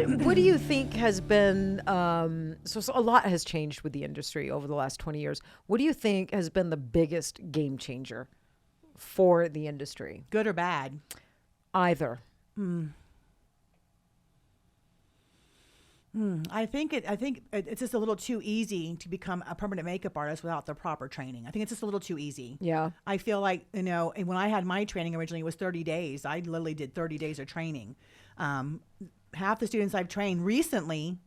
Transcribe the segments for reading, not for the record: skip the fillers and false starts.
what do you think has been, so a lot has changed with the industry over the last 20 years. What do you think has been the biggest game changer for the industry? Good or bad? Either. I think it's just a little too easy to become a permanent makeup artist without the proper training. I think it's just a little too easy. Yeah. I feel like, and when I had my training originally, it was 30 days. I literally did 30 days of training. Half the students I've trained recently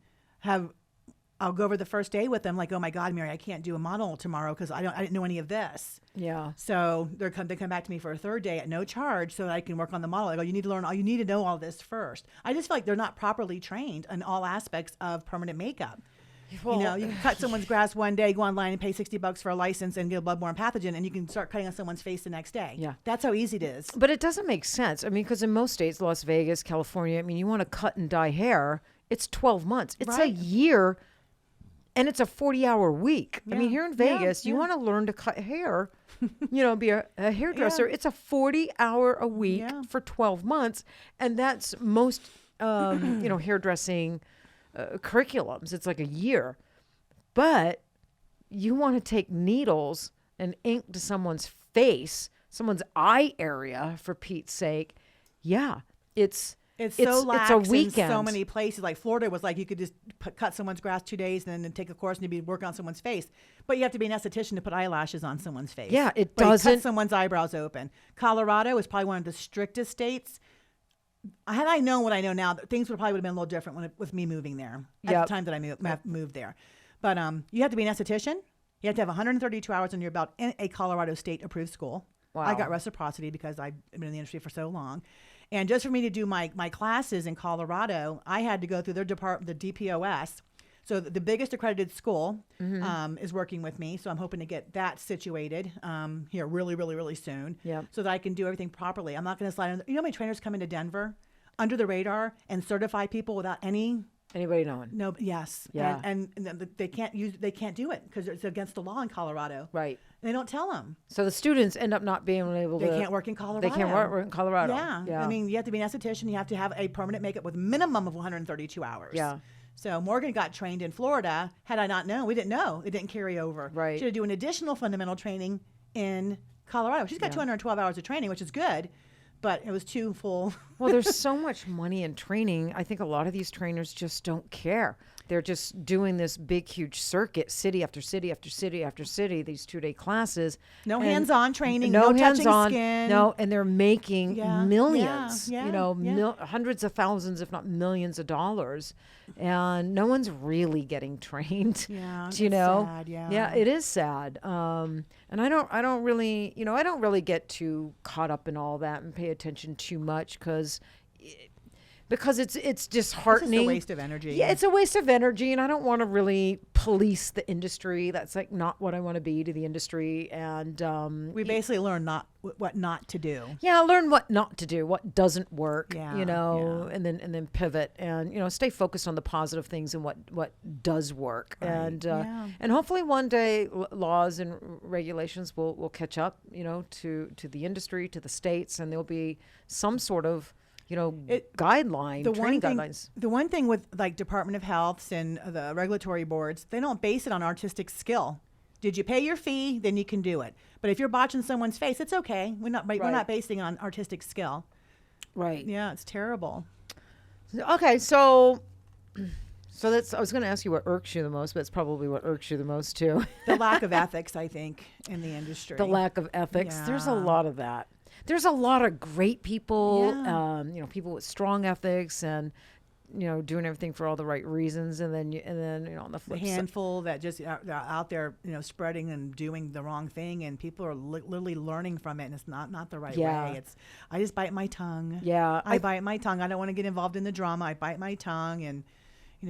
I'll go over the first day with them like, oh my God, Mary, I can't do a model tomorrow because I didn't know any of this. Yeah. So they come back to me for a third day at no charge so that I can work on the model. I go, you need to know all this first. I just feel like they're not properly trained in all aspects of permanent makeup. Well, you can cut someone's grass one day, go online and pay $60 for a license and get a bloodborne pathogen, and you can start cutting on someone's face the next day. Yeah. That's how easy it is. But it doesn't make sense. I mean, because in most states, Las Vegas, California, I mean, you want to cut and dye hair, it's 12 months. It's a year, and it's a 40-hour week. Yeah. I mean, here in Vegas, you want to learn to cut hair, be a hairdresser. Yeah. It's a 40-hour a week for 12 months, and that's most, hairdressing curriculums. It's like a year. But you want to take needles and ink to someone's face, someone's eye area, for Pete's sake. Yeah, it's so lax. It's a weekend. In so many places. Like Florida was like you could just cut someone's grass 2 days and then take a course and you'd be working on someone's face. But you have to be an esthetician to put eyelashes on someone's face. Yeah, it but doesn't. Cut someone's eyebrows open. Colorado is probably one of the strictest states. Had I known what I know now, things would probably have been a little different with me moving there at the time that I moved there. But you have to be an esthetician. You have to have 132 hours on your belt in a Colorado state approved school. Wow. I got reciprocity because I've been in the industry for so long. And just for me to do my classes in Colorado, I had to go through their department, the DPOS. So the biggest accredited school is working with me. So I'm hoping to get that situated here really, really, really soon so that I can do everything properly. I'm not going to slide on. You know how many trainers come into Denver under the radar and certify people without anybody knowing? No, yes. Yeah. And they can't do it because it's against the law in Colorado. Right. And they don't tell them. So the students end up not being able to. They can't work in Colorado. They can't work in Colorado. Yeah. I mean, you have to be an esthetician. You have to have a permanent makeup with minimum of 132 hours. Yeah. So Morgan got trained in Florida. Had I not known, we didn't know. It didn't carry over. Right. She had to do an additional fundamental training in Colorado. She's got 212 hours of training, which is good, but it was too full. Well, there's so much money in training. I think a lot of these trainers just don't care. They're just doing this big, huge circuit, city after city after city after city, these 2-day classes. No hands-on training, no touching skin. No, and they're making millions, hundreds of thousands, if not millions of dollars. And no one's really getting trained. Yeah, you know? Sad, yeah, it is sad. And I don't really get too caught up in all that and pay attention too much because it's disheartening. It's just a waste of energy. Yeah, it's a waste of energy, and I don't want to really police the industry. That's like not what I want to be to the industry. And we basically learn what not to do. Yeah, learn what not to do, what doesn't work. Yeah, and then pivot and stay focused on the positive things and what does work. Right. And hopefully one day laws and regulations will catch up, to the industry, to the states, and there'll be some sort of guidelines. The one thing with like Department of Health and the regulatory boards, they don't base it on artistic skill. Did you pay your fee? Then you can do it. But if you're botching someone's face, it's okay. We're not basing it on artistic skill. Right. Yeah, it's terrible. Okay, so that's. I was going to ask you what irks you the most, but it's probably what irks you the most too. The lack of ethics, I think, in the industry. The lack of ethics. Yeah. There's a lot of that. There's a lot of great people, people with strong ethics and, doing everything for all the right reasons. And then on the flip side, the handful that just are out there, spreading and doing the wrong thing, and people are literally learning from it, and it's not the right way. I just bite my tongue. Yeah. I bite my tongue. I don't want to get involved in the drama. I bite my tongue, and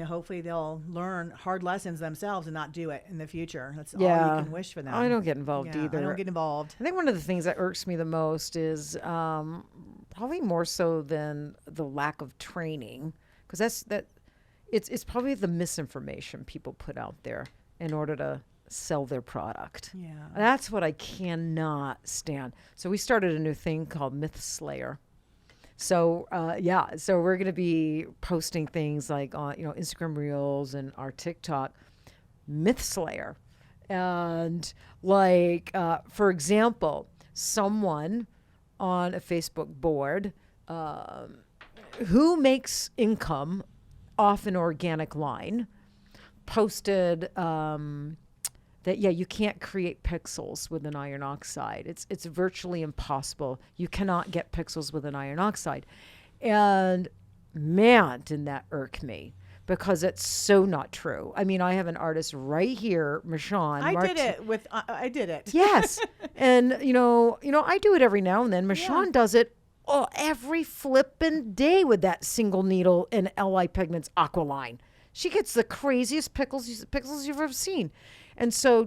hopefully they'll learn hard lessons themselves and not do it in the future. That's all you can wish for them. I don't get involved either. I don't get involved. I think one of the things that irks me the most is probably more so than the lack of training, because it's probably the misinformation people put out there in order to sell their product. Yeah, that's what I cannot stand. So we started a new thing called Myth Slayer. So so we're gonna be posting things like on Instagram Reels and our TikTok, Myth Slayer, and like for example, someone on a Facebook board who makes income off an organic line posted that you can't create pixels with an iron oxide. It's virtually impossible. You cannot get pixels with an iron oxide. And man, did that irk me, because it's so not true. I mean, I have an artist right here, Michonne. I did it. Yes. And I do it every now and then. Michonne does it every flippin' day with that single needle in LI Pigments Aqualine. She gets the craziest pixels you've ever seen. And so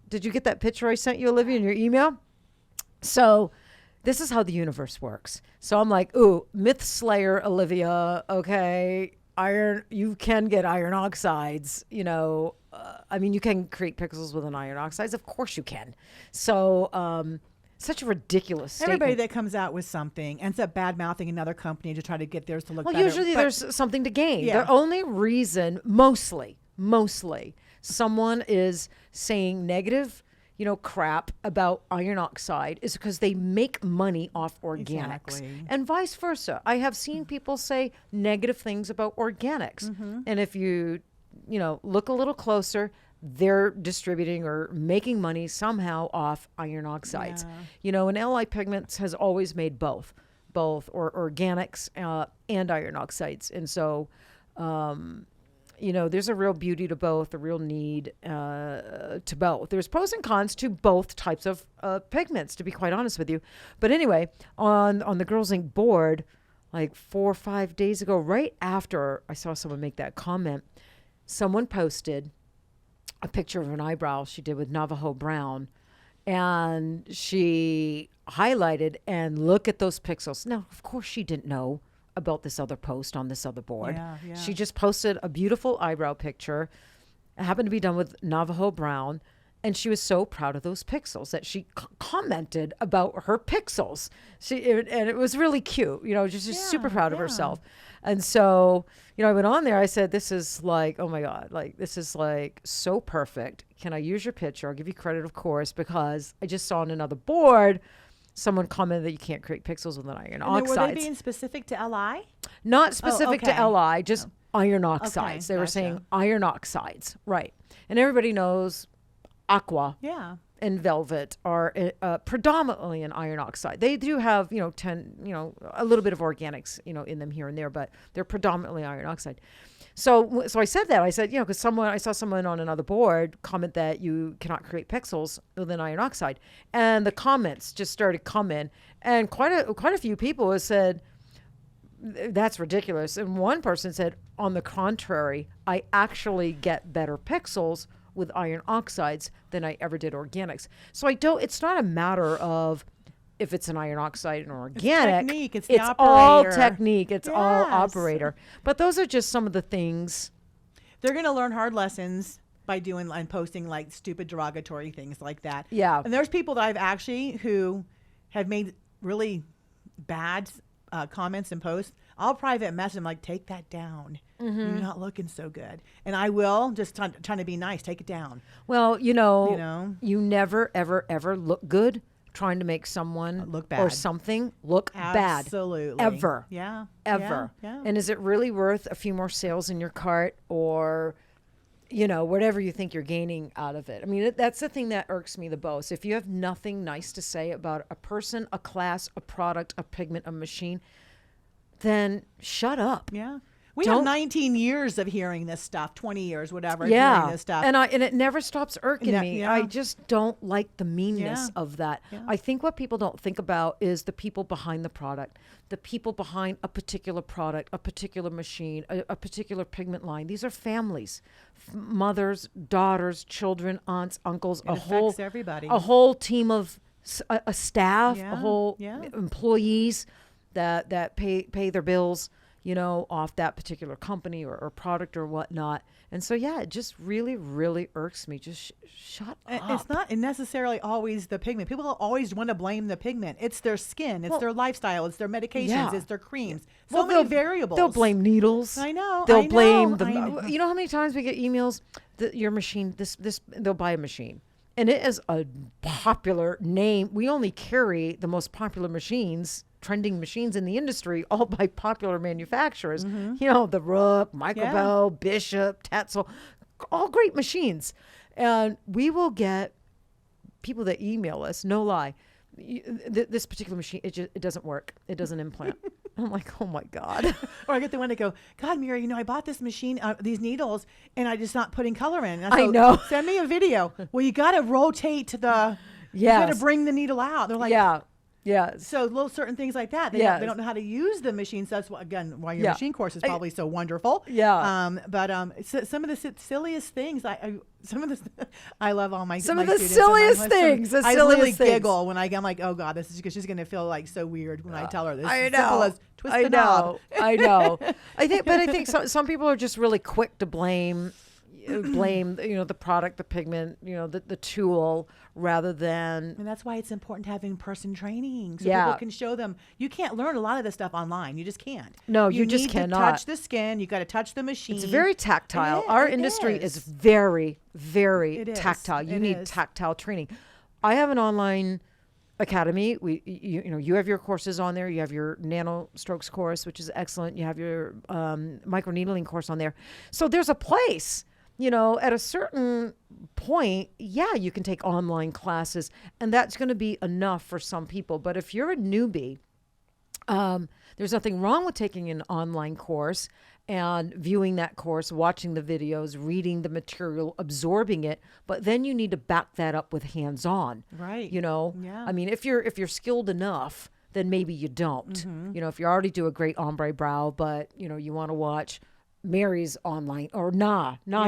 did you get that picture I sent you, Olivia, in your email? So this is how the universe works. So I'm like, ooh, Myth Slayer, Olivia, okay, you can get iron oxides, I mean, you can create pixels with an iron oxides. Of course you can. So, such a ridiculous statement. Everybody that comes out with something ends up bad-mouthing another company to try to get theirs to look better. Well, usually there's something to gain. Yeah. The only reason, mostly, someone is saying negative, crap about iron oxide is because they make money off organics. Exactly. And vice versa. I have seen people say negative things about organics. Mm-hmm. And if you, look a little closer, they're distributing or making money somehow off iron oxides. Yeah. And LI Pigments has always made both or organics and iron oxides. And so, there's a real beauty to both, a real need to both. There's pros and cons to both types of pigments, to be quite honest with you. But anyway, on the Girlz Inc. board, like 4 or 5 days ago, right after I saw someone make that comment, someone posted a picture of an eyebrow she did with Navajo brown, and she highlighted and look at those pixels. Now, of course, she didn't know about this other post on this other board. Yeah. She just posted a beautiful eyebrow picture. It happened to be done with Navajo brown, and she was so proud of those pixels that she commented about her pixels. And it was really cute, just super proud of herself. And so, I went on there. I said, this is like, oh my God, like, this is like so perfect. Can I use your picture? I'll give you credit, of course, because I just saw on another board, someone commented that you can't create pixels with an iron oxides. Were they being specific to LI? Not specific to LI, just iron oxides. They were saying iron oxides, right? And everybody knows aqua and velvet are predominantly an iron oxide. They do have, a little bit of organics, in them here and there, but they're predominantly iron oxide. So I said that. I said, because I saw someone on another board comment that you cannot create pixels with an iron oxide, and the comments just started coming, and quite a few people have said that's ridiculous. And one person said, on the contrary, I actually get better pixels with iron oxides than I ever did organics. So it's not a matter of if it's an iron oxide and organic. It's technique. It's all technique. It's all operator. But those are just some of the things. They're going to learn hard lessons by doing and posting like stupid derogatory things like that. Yeah. And there's people that I've actually who have made really bad comments and posts. I'll private message them like, take that down. Mm-hmm. You're not looking so good. And I will, just trying to be nice, take it down. Well, you never, ever, ever look good trying to make someone look bad or something look bad. Absolutely. Ever. Yeah. Ever. Yeah. And is it really worth a few more sales in your cart, or, whatever you think you're gaining out of it? I mean, that's the thing that irks me the most. If you have nothing nice to say about a person, a class, a product, a pigment, a machine, then shut up. Yeah. We have 19 years of hearing this stuff, 20 years, whatever, hearing this stuff. And it never stops irking me. Yeah. I just don't like the meanness of that. Yeah. I think what people don't think about is the people behind the product, the people behind a particular product, a particular machine, a particular pigment line. These are families, mothers, daughters, children, aunts, uncles, everybody. A whole team of a staff, a whole employees that pay their bills. off that particular company or product or whatnot. And so, yeah, it just really, really irks me. Just shut up. It's not necessarily always the pigment. People always want to blame the pigment. It's their skin. It's their lifestyle. It's their medications. It's their creams. So many variables. They'll blame needles. I know. They'll blame the. You know how many times we get emails that your machine, they'll buy a machine. And it is a popular name. We only carry the most popular machines, trending machines in the industry, all by popular manufacturers. The Rook, Microbel, Bishop, Tetzel, all great machines. And we will get people that email us, no lie, this particular machine, it doesn't work. It doesn't implant. I'm like, oh my God. Or I get the one that go, God, Mary, I bought this machine, these needles, and I just not putting color in. I know. Send me a video. Well, you got to rotate to the, you got to bring the needle out. They're like, yeah. So little certain things like that. They don't know how to use the machines. That's why your machine course is probably so wonderful. Yeah. But some of the silliest things, I love all my some my of the students. silliest things. I literally giggle when I'm like, oh God, this is because she's going to feel like so weird when I tell her this. I know. Simple as twist the knob. I know. I think some people are just really quick to blame the product, the pigment, the tool, rather than. And that's why it's important to have in-person training so people can show them. You can't learn a lot of this stuff online. You just can't. No, you just cannot. You need to touch the skin. You got to touch the machine. It's very tactile. Our industry is very, very tactile. You need tactile training. I have an online academy. You have your courses on there. You have your nano strokes course, which is excellent. You have your microneedling course on there. So there's a place. At a certain point, you can take online classes, and that's going to be enough for some people. But if you're a newbie, there's nothing wrong with taking an online course and viewing that course, watching the videos, reading the material, absorbing it. But then you need to back that up with hands-on. Right. Yeah. I mean, if you're skilled enough, then maybe you don't. If you already do a great ombre brow, but you want to watch Mary's online or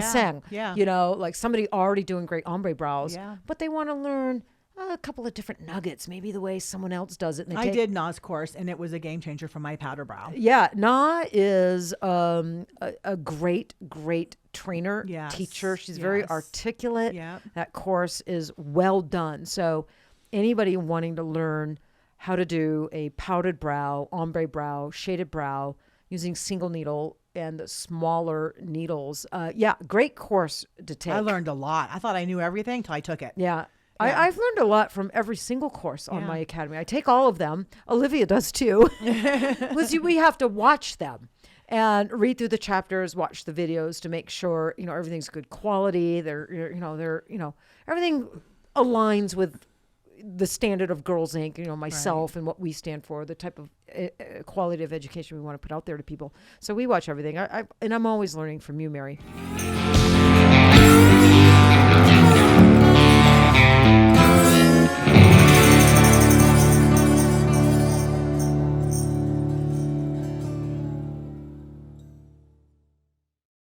Sang, like somebody already doing great ombre brows, but they want to learn a couple of different nuggets, maybe the way someone else does it. And I did Na's course, and it was a game changer for my powder brow. Yeah, Na is a great trainer, teacher. She's very articulate. That course is well done. So anybody wanting to learn how to do a powdered brow, ombre brow, shaded brow using single needle and the smaller needles. Great course to take. I learned a lot. I thought I knew everything until I took it. Yeah. I've learned a lot from every single course on my academy. I take all of them. Olivia does too. We have to watch them and read through the chapters, watch the videos to make sure, everything's good quality. They're everything aligns with the standard of Girlz Inc., myself and what we stand for, the type of quality of education we want to put out there to people. So we watch everything. And I'm always learning from you, Mary.